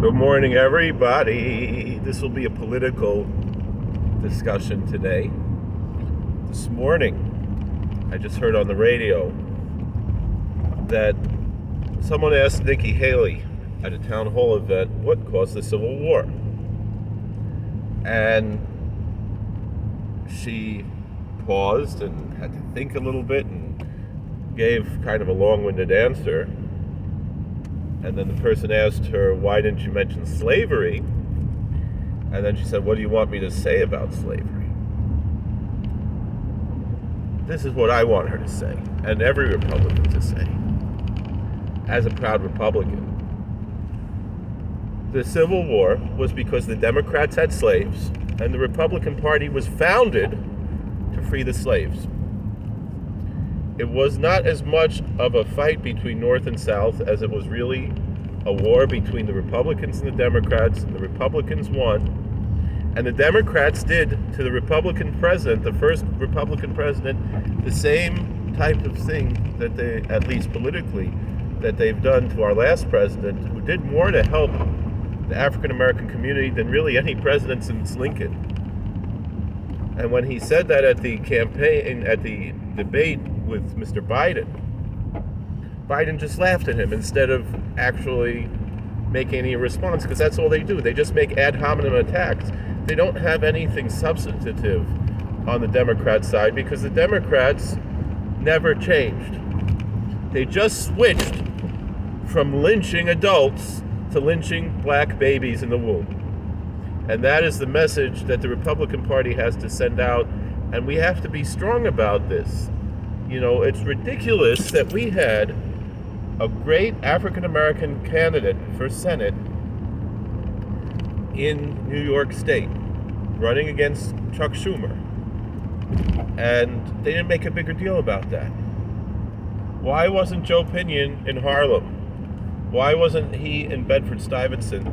Good morning, everybody. This will be a political discussion today. This morning, I just heard on the radio that someone asked Nikki Haley at a town hall event what caused the Civil War. And she paused and had to think a little bit and gave kind of a long-winded answer. And then the person asked her, why didn't you mention slavery? And then she said, what do you want me to say about slavery? This is what I want her to say, and every Republican to say, as a proud Republican. The Civil War was because the Democrats had slaves, and the Republican Party was founded to free the slaves. It was not as much of a fight between North and South as it was really a war between the Republicans and the Democrats, and the Republicans won. And the Democrats did to the Republican president, the first Republican president, the same type of thing that they, at least politically, that they've done to our last president, who did more to help the African American community than really any president since Lincoln. And when he said that at the campaign, at the debate with Mr. Biden just laughed at him instead of actually making any response, because that's all they do. They just make ad hominem attacks. They don't have anything substantive on the Democrat side, because the Democrats never changed. They just switched from lynching adults to lynching black babies in the womb. And that is the message that the Republican Party has to send out, and we have to be strong about this. You know, it's ridiculous that we had a great African-American candidate for Senate in New York State running against Chuck Schumer, and they didn't make a bigger deal about that. Why wasn't Joe Pinion in Harlem? Why wasn't he in Bedford-Stuyvesant?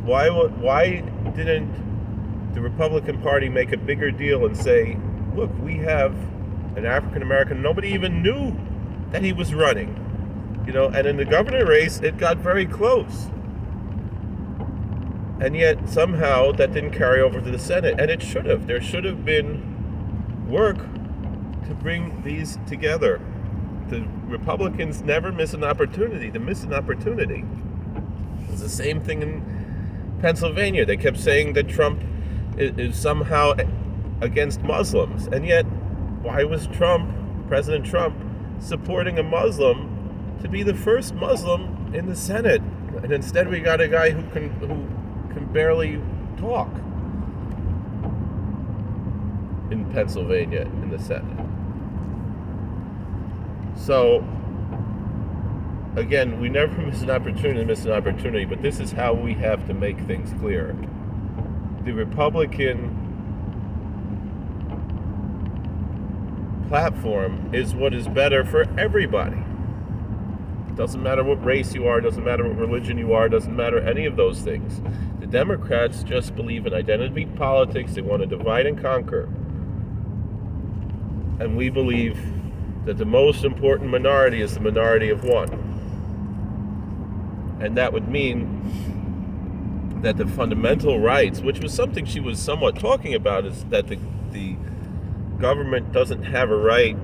Why didn't the Republican Party make a bigger deal and say, look, we have an African American, nobody even knew that he was running, you know, and in the governor race, it got very close. And yet, somehow, that didn't carry over to the Senate, and it should have. There should have been work to bring these together. The Republicans never miss an opportunity. To miss an opportunity is the same thing in Pennsylvania. They kept saying that Trump is somehow against Muslims, and yet why was President Trump, supporting a Muslim to be the first Muslim in the Senate? And instead we got a guy who can barely talk in Pennsylvania in the Senate. So again, we never miss an opportunity, but this is how we have to make things clear. The Republican platform is what is better for everybody. It doesn't matter what race you are, doesn't matter what religion you are, doesn't matter any of those things. The Democrats just believe in identity politics. They want to divide and conquer. And we believe that the most important minority is the minority of one. And that would mean that the fundamental rights, which was something she was somewhat talking about, is that the government doesn't have a right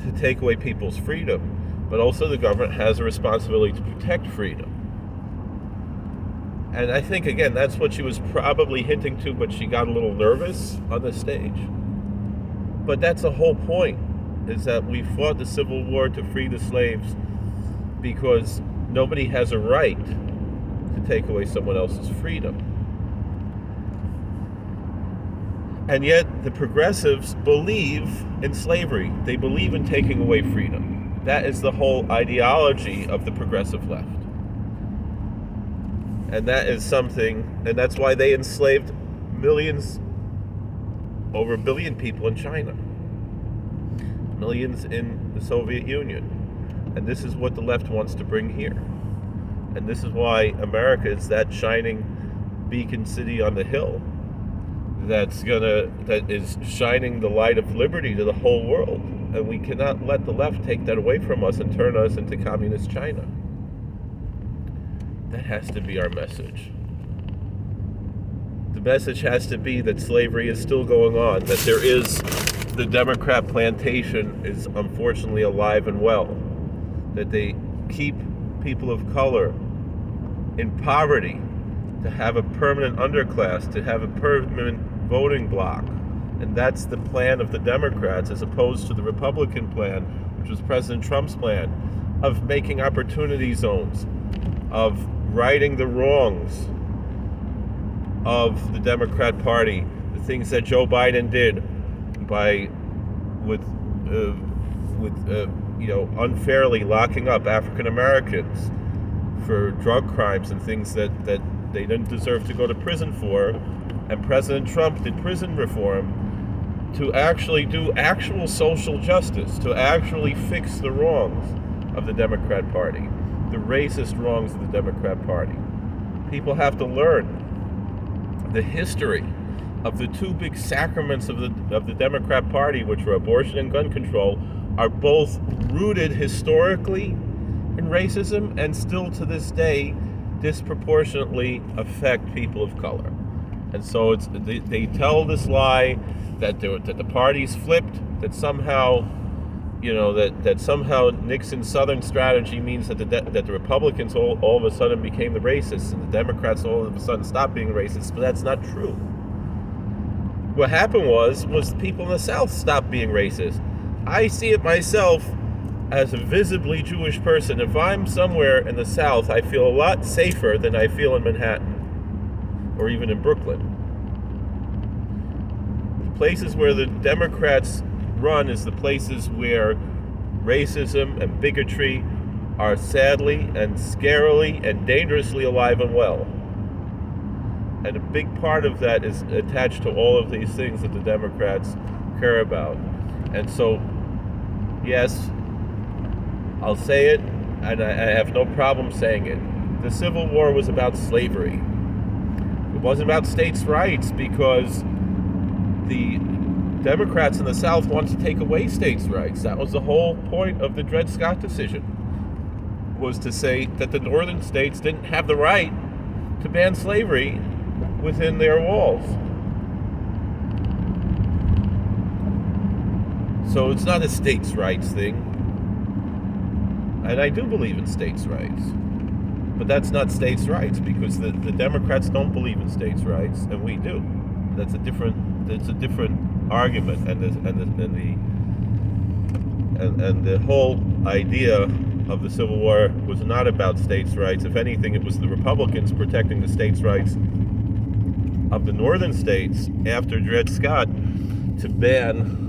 to take away people's freedom, but also the government has a responsibility to protect freedom. And I think, again, that's what she was probably hinting to, but she got a little nervous on the stage. But that's the whole point, is that we fought the Civil War to free the slaves because nobody has a right to take away someone else's freedom. And yet the progressives believe in slavery. They believe in taking away freedom. That is the whole ideology of the progressive left. And that is something, and that's why they enslaved millions, over 1 billion people in China, millions in the Soviet Union. And this is what the left wants to bring here. And this is why America is that shining beacon city on the hill that is shining the light of liberty to the whole world. And we cannot let the left take that away from us and turn us into communist China. That has to be our message. The message has to be that slavery is still going on, that there is, the Democrat plantation is unfortunately alive and well, that they keep people of color in poverty, to have a permanent underclass, to have a permanent voting bloc. And that's the plan of the Democrats, as opposed to the Republican plan, which was President Trump's plan, of making opportunity zones, of righting the wrongs of the Democrat Party, the things that Joe Biden did with unfairly locking up African Americans for drug crimes and things that they didn't deserve to go to prison for. And President Trump did prison reform to actually do actual social justice, to actually fix the wrongs of the Democrat Party, the racist wrongs of the Democrat Party. People have to learn the history of the two big sacraments of the Democrat Party, which were abortion and gun control, are both rooted historically in racism and still to this day disproportionately affect people of color. And so they tell this lie that the parties flipped, that somehow that somehow Nixon's Southern strategy means that the Republicans all of a sudden became the racists and the Democrats all of a sudden stopped being racist, but that's not true. What happened was people in the South stopped being racist. I see it myself as a visibly Jewish person. If I'm somewhere in the South, I feel a lot safer than I feel in Manhattan or even in Brooklyn. The places where the Democrats run is the places where racism and bigotry are sadly and scarily and dangerously alive and well. And a big part of that is attached to all of these things that the Democrats care about. And so, yes, I'll say it, and I have no problem saying it. The Civil War was about slavery. It wasn't about states' rights, because the Democrats in the South wanted to take away states' rights. That was the whole point of the Dred Scott decision, was to say that the northern states didn't have the right to ban slavery within their walls. So it's not a states' rights thing. And I do believe in states' rights. But that's not states' rights, because the Democrats don't believe in states' rights, and we do. It's a different argument, and the whole idea of the Civil War was not about states' rights. If anything, it was the Republicans protecting the states' rights of the northern states after Dred Scott to ban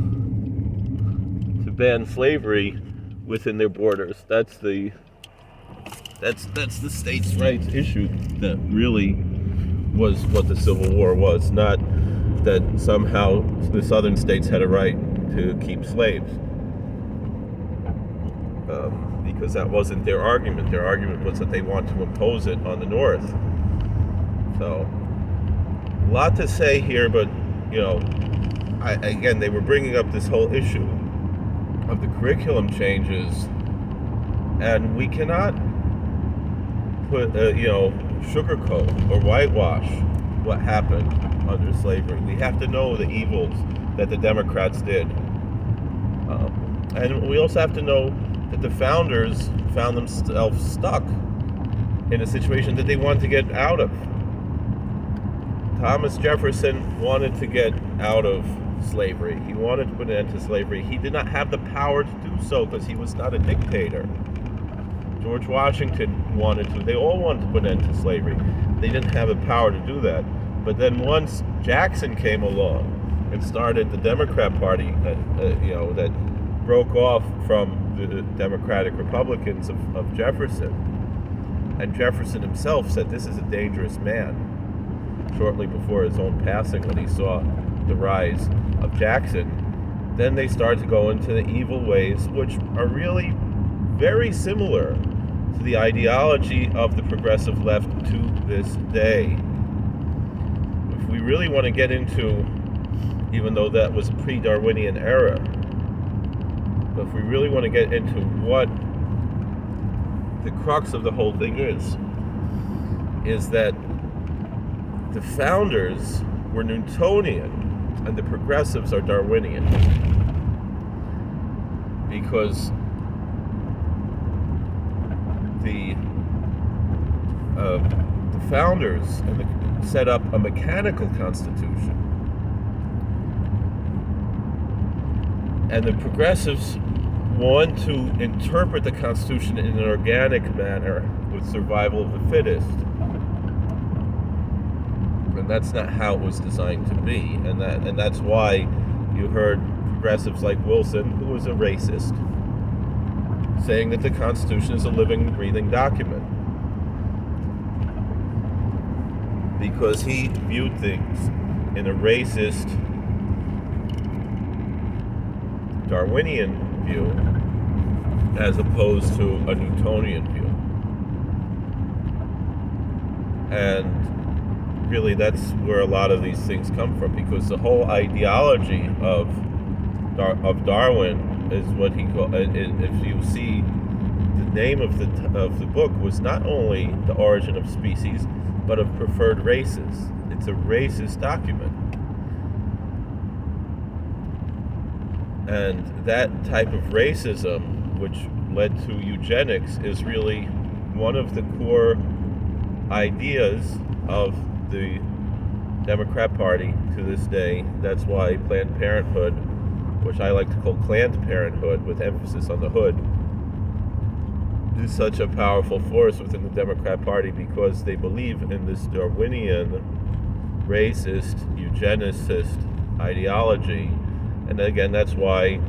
slavery within their borders. That's the states' rights issue that really was what the Civil War was, not that somehow the southern states had a right to keep slaves, because that wasn't their argument. Their argument was that they want to impose it on the North. So, a lot to say here, but again, they were bringing up this whole issue of the curriculum changes, and we cannot put sugarcoat or whitewash what happened under slavery. We have to know the evils that the Democrats did, and we also have to know that the founders found themselves stuck in a situation that they wanted to get out of. Thomas Jefferson wanted to get out of slavery. He wanted to put an end to slavery. He did not have the power to do so because he was not a dictator. George Washington wanted to. They all wanted to put an end to slavery. They didn't have the power to do that. But then once Jackson came along and started the Democrat Party, that broke off from the Democratic Republicans of Jefferson, and Jefferson himself said this is a dangerous man shortly before his own passing, when he saw the rise of Jackson, then they started to go into the evil ways, which are really very similar to the ideology of the progressive left to this day. If we really want to get into, even though that was a pre-Darwinian era, but if we really want to get into what the crux of the whole thing is, is that the founders were Newtonian and the progressives are Darwinian. Because the founders set up a mechanical constitution, and the progressives want to interpret the Constitution in an organic manner with survival of the fittest. And that's not how it was designed to be. And that's why you heard progressives like Wilson, who was a racist, saying that the Constitution is a living, breathing document. Because he viewed things in a racist, Darwinian view as opposed to a Newtonian view. And really that's where a lot of these things come from, because the whole ideology of Darwin is what he called, if you see, the name of the book was not only The Origin of Species, but of Preferred Races. It's a racist document. And that type of racism, which led to eugenics, is really one of the core ideas of the Democrat Party to this day. That's why Planned Parenthood, which I like to call Planned Parenthood with emphasis on the hood, is such a powerful force within the Democrat Party, because they believe in this Darwinian, racist, eugenicist ideology. And again, that's why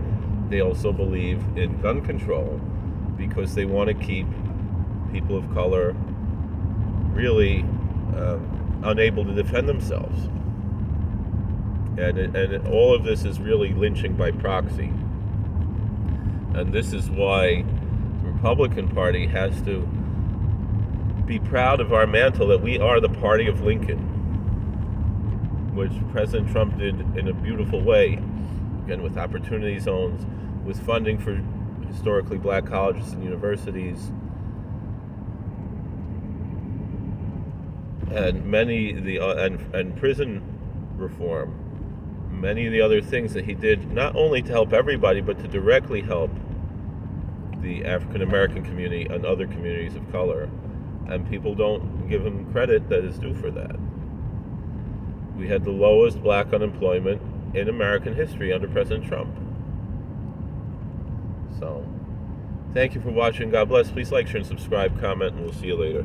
they also believe in gun control, because they want to keep people of color really unable to defend themselves. And all of this is really lynching by proxy. And this is why the Republican Party has to be proud of our mantle that we are the party of Lincoln, which President Trump did in a beautiful way, again with opportunity zones, with funding for historically black colleges and universities, and and prison reform, many of the other things that he did, not only to help everybody, but to directly help the African American community and other communities of color. And people don't give him credit that is due for that. We had the lowest black unemployment in American history under President Trump. So, thank you for watching. God bless. Please like, share, and subscribe, comment, and we'll see you later.